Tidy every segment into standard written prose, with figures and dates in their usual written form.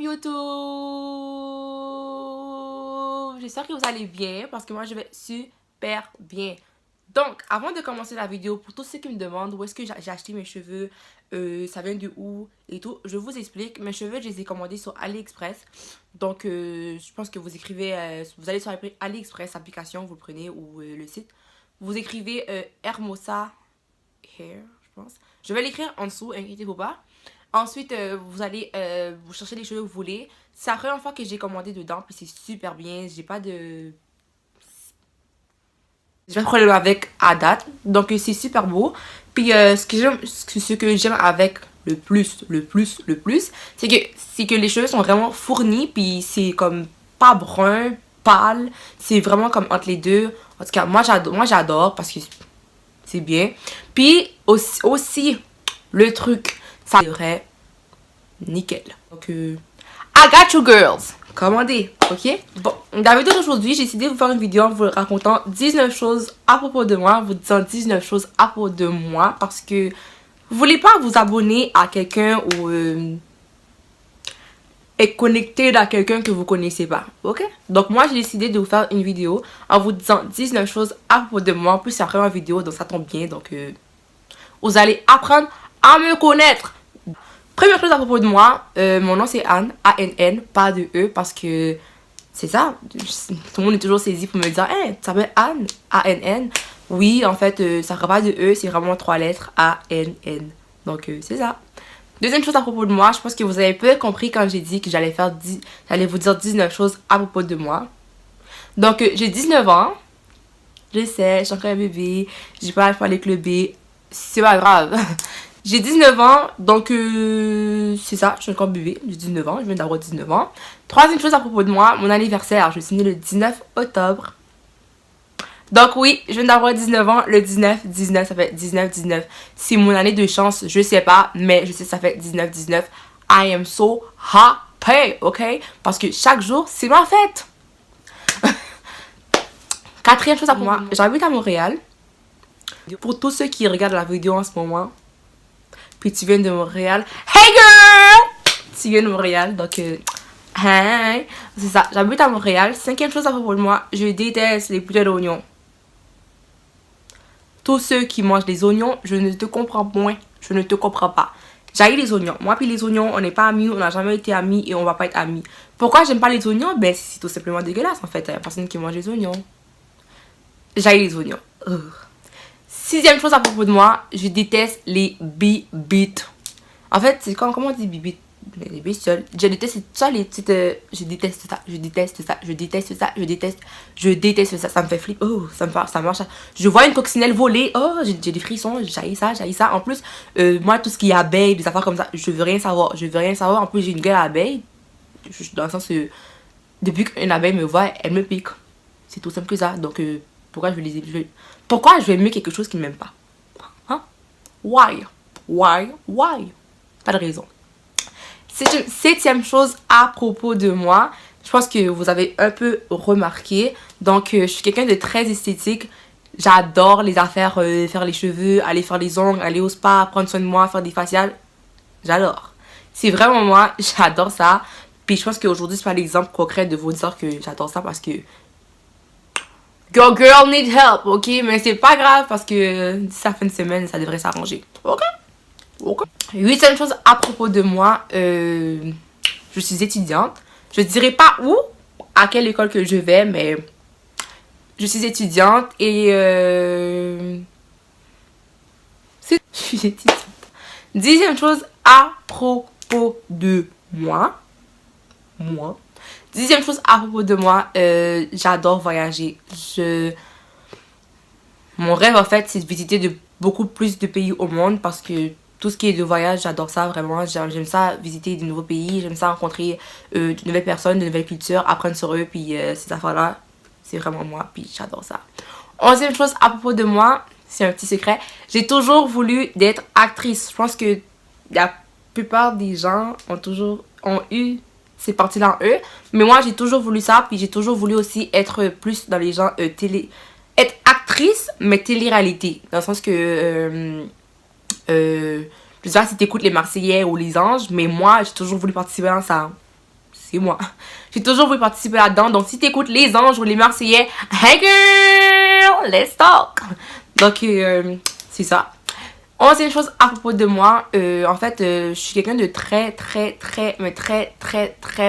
YouTube? J'espère que vous allez bien parce que moi je vais super bien. Donc, avant de commencer la vidéo, pour tous ceux qui me demandent où est-ce que j'ai acheté mes cheveux, ça vient de où et tout, je vous explique. Mes cheveux, je les ai commandés sur AliExpress. Donc, je pense que vous écrivez, vous allez sur AliExpress, application, vous le prenez ou le site. Vous écrivez Hermosa Hair, je pense. Je vais l'écrire en dessous, inquiétez-vous pas. Ensuite, vous allez vous chercher les cheveux que vous voulez. C'est la première fois que j'ai commandé dedans, puis c'est super bien. J'ai pas de problème avec à date. Donc, c'est super beau. Puis, ce que j'aime avec le plus, c'est que les cheveux sont vraiment fournis. Puis, c'est comme pas brun, pâle. C'est vraiment comme entre les deux. En tout cas, moi, j'adore parce que c'est bien. Puis, aussi le truc, ça serait nickel. Donc, I got you girls. Commandez, ok? Bon, dans la vidéo d'aujourd'hui, j'ai décidé de vous faire une vidéo en vous racontant 19 choses à propos de moi, vous disant 19 choses à propos de moi, parce que vous voulez pas vous abonner à quelqu'un ou être connecté à quelqu'un que vous connaissez pas, ok? Donc moi, j'ai décidé de vous faire une vidéo en vous disant 19 choses à propos de moi. En plus, c'est vraiment une vidéo, donc ça tombe bien, donc vous allez apprendre à me connaître. Première chose à propos de moi, mon nom c'est Anne, A-N-N, pas de E, parce que c'est ça, tout le monde est toujours saisi pour me dire « Hey, tu t'appelles Anne, A-N-N ». Oui, en fait, ça ne pas de E, c'est vraiment 3 lettres, A-N-N. Donc, c'est ça. Deuxième chose à propos de moi, je pense que vous avez peut-être compris quand j'ai dit que j'allais vous dire 19 choses à propos de moi. Donc, j'ai 19 ans, je sais, je suis encore un bébé, j'ai pas à aller clubber, c'est pas grave. J'ai 19 ans, donc c'est ça, je suis encore bébé, j'ai 19 ans, je viens d'avoir 19 ans. Troisième chose à propos de moi, mon anniversaire, je suis née le 19 octobre. Donc oui, je viens d'avoir 19 ans, le 19, ça fait 19. C'est mon année de chance, je sais pas, mais je sais que ça fait 19. I am so happy, ok? Parce que chaque jour, c'est ma fête. Quatrième chose à propos de moi, j'habite à Montréal. Pour tous ceux qui regardent la vidéo en ce moment, puis tu viens de Montréal. Hey girl! Tu viens de Montréal, donc hey! C'est ça, j'habite à Montréal. Cinquième chose à propos de moi, je déteste les purées d'oignons. Tous ceux qui mangent des oignons, je ne te comprends point. Je ne te comprends pas. J'haïs les oignons. Moi puis les oignons, on n'est pas amis, on n'a jamais été amis et on va pas être amis. Pourquoi j'aime pas les oignons? Ben c'est tout simplement dégueulasse en fait. Il y a personne qui mange des oignons. J'haïs les oignons. Sixième chose à propos de moi, je déteste les bibites. En fait, c'est comment on dit bibites? Les bestioles. Je déteste ça, je déteste ça. Ça me fait flipper. Oh, ça marche. Je vois une coccinelle voler. Oh, j'ai des frissons. J'haïs ça. En plus, moi, tout ce qui est abeille, des affaires comme ça, je veux rien savoir. En plus, j'ai une gueule à abeille. Dans le sens que depuis qu'une abeille me voit, elle me pique. C'est tout simple que ça. Donc, pourquoi je vais aimer quelque chose qui ne m'aime pas? Hein? Why? Pas de raison. Septième chose à propos de moi, je pense que vous avez un peu remarqué. Donc, je suis quelqu'un de très esthétique. J'adore les affaires, faire les cheveux, aller faire les ongles, aller au spa, prendre soin de moi, faire des faciales. J'adore. C'est vraiment moi, j'adore ça. Puis je pense qu'aujourd'hui, c'est pas l'exemple concret de vous dire que j'adore ça parce que girl need help, ok? Mais c'est pas grave parce que d'ici la fin de semaine, ça devrait s'arranger. Ok? Huitième chose à propos de moi, je suis étudiante. Je dirais pas où, à quelle école que je vais, mais je suis étudiante et je suis étudiante. Dixième chose à propos de moi. Dixième chose à propos de moi, j'adore voyager. Mon rêve en fait, c'est de visiter beaucoup plus de pays au monde parce que tout ce qui est de voyage, j'adore ça vraiment. J'aime ça visiter de nouveaux pays, j'aime ça rencontrer de nouvelles personnes, de nouvelles cultures, apprendre sur eux, puis ces affaires-là, c'est vraiment moi, puis j'adore ça. Onzième chose à propos de moi, c'est un petit secret, j'ai toujours voulu d'être actrice. Je pense que la plupart des gens ont eu ces parties-là en eux, mais moi j'ai toujours voulu ça, puis j'ai toujours voulu aussi être plus dans les gens être actrice, mais télé-réalité, dans le sens que je sais pas si t'écoutes les Marseillais ou les Anges, mais moi, j'ai toujours voulu participer dans ça. c'est moi. J'ai toujours voulu participer là-dedans. Donc, si t'écoutes les Anges ou les Marseillais, hey girl, let's talk. Donc, c'est ça. 11e chose à propos de moi, en fait, je suis quelqu'un de très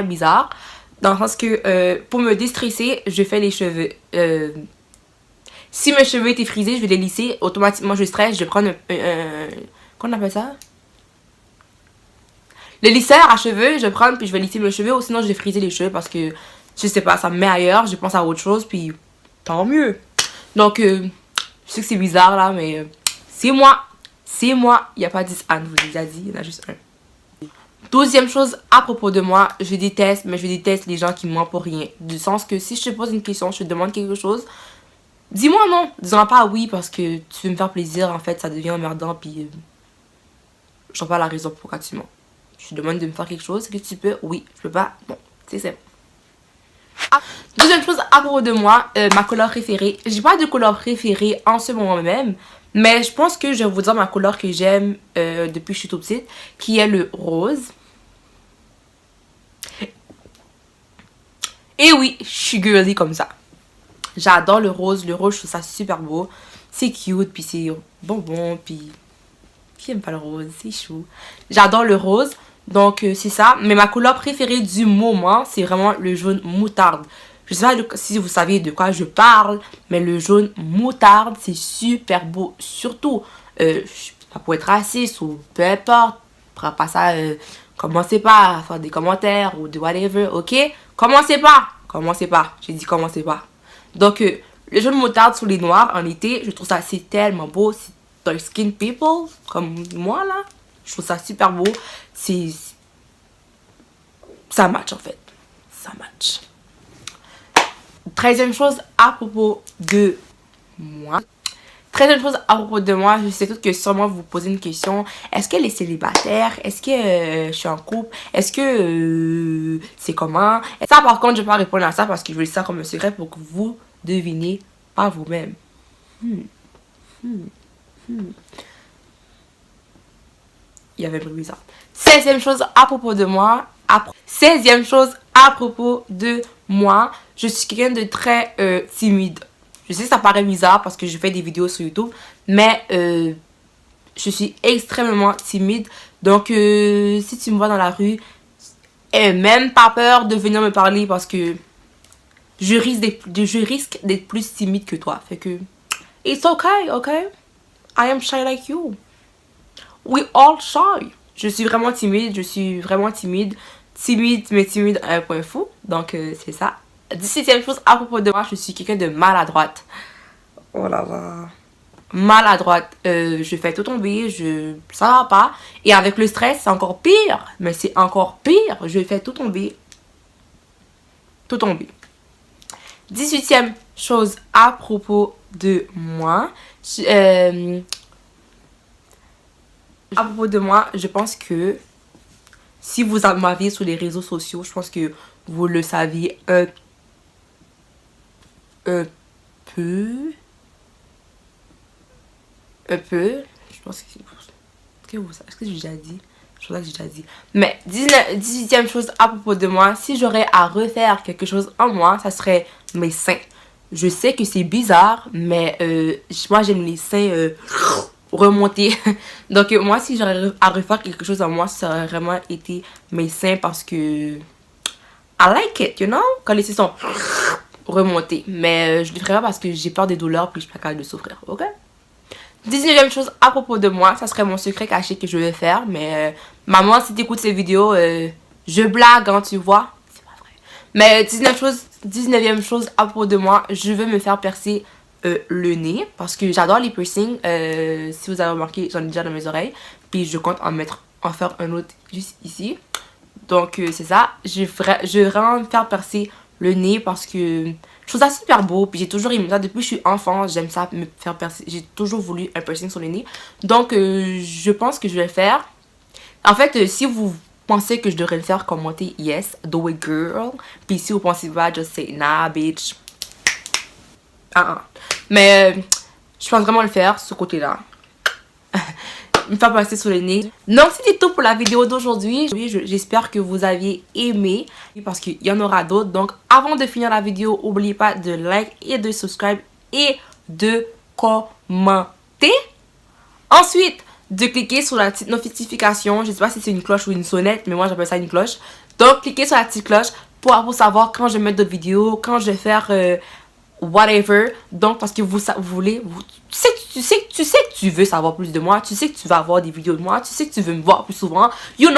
bizarre. Dans le sens que, pour me déstresser, je fais les cheveux. Si mes cheveux étaient frisés, je vais les lisser. Automatiquement, je stresse. Je vais prendre qu'on appelle ça? Le lisseur à cheveux, je vais prendre puis je vais lisser mes cheveux. Ou sinon, je vais friser les cheveux parce que, je sais pas, ça me met ailleurs. Je pense à autre chose, puis tant mieux. Donc, je sais que c'est bizarre là, mais c'est moi. C'est moi. Il n'y a pas 10 Anne, je vous l'ai déjà dit. Il y en a juste un. 12e chose à propos de moi, je déteste les gens qui mentent pour rien. Du sens que si je te pose une question, je te demande quelque chose, dis-moi non. Dis-moi pas oui parce que tu veux me faire plaisir. En fait, ça devient emmerdant. Puis, je vois pas la raison pourquoi tu mens. Je te demande de me faire quelque chose. Est-ce que tu peux? Oui. Je peux pas? Non. C'est simple. Deuxième chose à propos de moi, ma couleur préférée. J'ai pas de couleur préférée en ce moment même. Mais je pense que je vais vous dire ma couleur que j'aime depuis que je suis toute petite. Qui est le rose. Et oui, je suis girly comme ça. J'adore le rose. Le rose, je trouve ça super beau. C'est cute, puis c'est bonbon, puis... Qui aime pas le rose? C'est chou. J'adore le rose. Donc, c'est ça. Mais ma couleur préférée du moment, c'est vraiment le jaune moutarde. Je sais pas si vous savez de quoi je parle, mais le jaune moutarde, c'est super beau. Surtout, ça peut être raciste ou peu importe. Pas ça, commencez pas à faire des commentaires ou de whatever, ok? Commencez pas. Commencez pas. J'ai dit commencez pas. Donc, le jaune moutarde sur les noirs en été, je trouve ça c'est tellement beau. C'est dark skin people, comme moi là. Je trouve ça super beau. Ça match en fait. Ça match. 13e chose à propos de moi. 13e chose à propos de moi, je sais tout que sûrement vous posez une question. Est-ce qu'elle est célibataire? Est-ce que je suis en couple? Est-ce que c'est comment? Et ça par contre, je ne vais pas répondre à ça parce que je veux ça comme un secret pour que vous devinez par vous-même. Il y avait un bruit bizarre. 16e chose à propos de moi. 16e chose à propos de moi. Je suis quelqu'un de très timide. Je sais que ça paraît bizarre parce que je fais des vidéos sur YouTube. Mais je suis extrêmement timide. Donc si tu me vois dans la rue, n'aie même pas peur de venir me parler parce que je risque d'être plus timide que toi. Fait que it's okay, okay? I am shy like you. We all shy. Je suis vraiment timide. Timide, mais timide à un point fou. Donc, c'est ça. 17e chose à propos de moi, je suis quelqu'un de maladroite. Oh là là. Maladroite. Je fais tout tomber. Ça va pas. Et avec le stress, c'est encore pire. Mais c'est encore pire. Je fais tout tomber. Tout tomber. 18e chose à propos de moi. À propos de moi, je pense que si vous m'aviez sur les réseaux sociaux, je pense que vous le saviez un peu. Je pense que est-ce que j'ai déjà dit? Je pense que j'ai déjà dit. Mais 18e chose à propos de moi, si j'aurais à refaire quelque chose en moi, ça serait mes seins. Je sais que c'est bizarre, mais moi j'aime les seins remonter. Donc moi si j'aurais à refaire quelque chose en moi, ça aurait vraiment été mes seins parce que I like it, you know, quand les seins sont remontés. Mais je le ferais pas parce que j'ai peur des douleurs puis je suis pas capable de souffrir, ok? 19e chose à propos de moi, ça serait mon secret caché que je vais faire. Mais maman, si tu écoutes ces vidéos, je blague, hein, tu vois. C'est pas vrai. Mais 19e chose à propos de moi, je veux me faire percer le nez parce que j'adore les piercings. Si vous avez remarqué, j'en ai déjà dans mes oreilles. Puis je compte en faire un autre juste ici. Donc c'est ça. Je veux vraiment me faire percer le nez parce que je trouve ça super beau. Puis j'ai toujours aimé ça. Depuis que je suis enfant, j'aime ça me faire percer. J'ai toujours voulu un piercing sur le nez. Donc je pense que je vais le faire. En fait, si vous pensez que je devrais le faire, commentez yes, do it girl. Puis si vous pensez pas, just say nah bitch. Mais je pense vraiment le faire, ce côté-là. me faire passer sur le nez. Donc c'était tout pour la vidéo d'aujourd'hui. J'espère que vous aviez aimé parce qu'il y en aura d'autres. Donc avant de finir la vidéo, n'oubliez pas de like et de subscribe et de commenter. Ensuite, de cliquer sur la petite notification. Je ne sais pas si c'est une cloche ou une sonnette, mais moi j'appelle ça une cloche. Donc cliquez sur la petite cloche pour savoir quand je vais mettre d'autres vidéos, quand je vais faire whatever. Donc parce que vous voulez, tu sais que tu veux savoir plus de moi, tu sais que tu vas avoir des vidéos de moi, tu sais que tu veux me voir plus souvent. You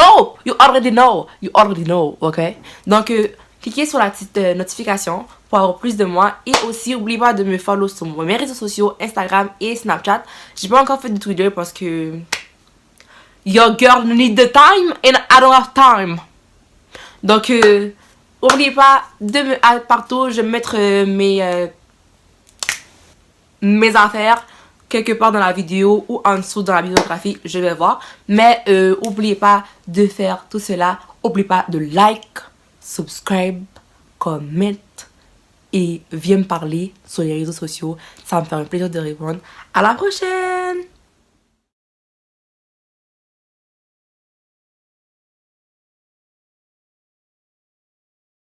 already know, ok? Donc cliquez sur la petite notification pour avoir plus de moi. Et aussi, n'oubliez pas de me follow sur mes réseaux sociaux, Instagram et Snapchat. J'ai pas encore fait de Twitter parce que your girl need the time and I don't have time. Donc, n'oubliez pas de me add partout. Je vais mettre mes affaires quelque part dans la vidéo ou en dessous dans la bibliographie. Je vais voir. Mais n'oubliez pas de faire tout cela. N'oubliez pas de like, subscribe, comment et viens me parler sur les réseaux sociaux. Ça va me faire un plaisir de répondre. À la prochaine!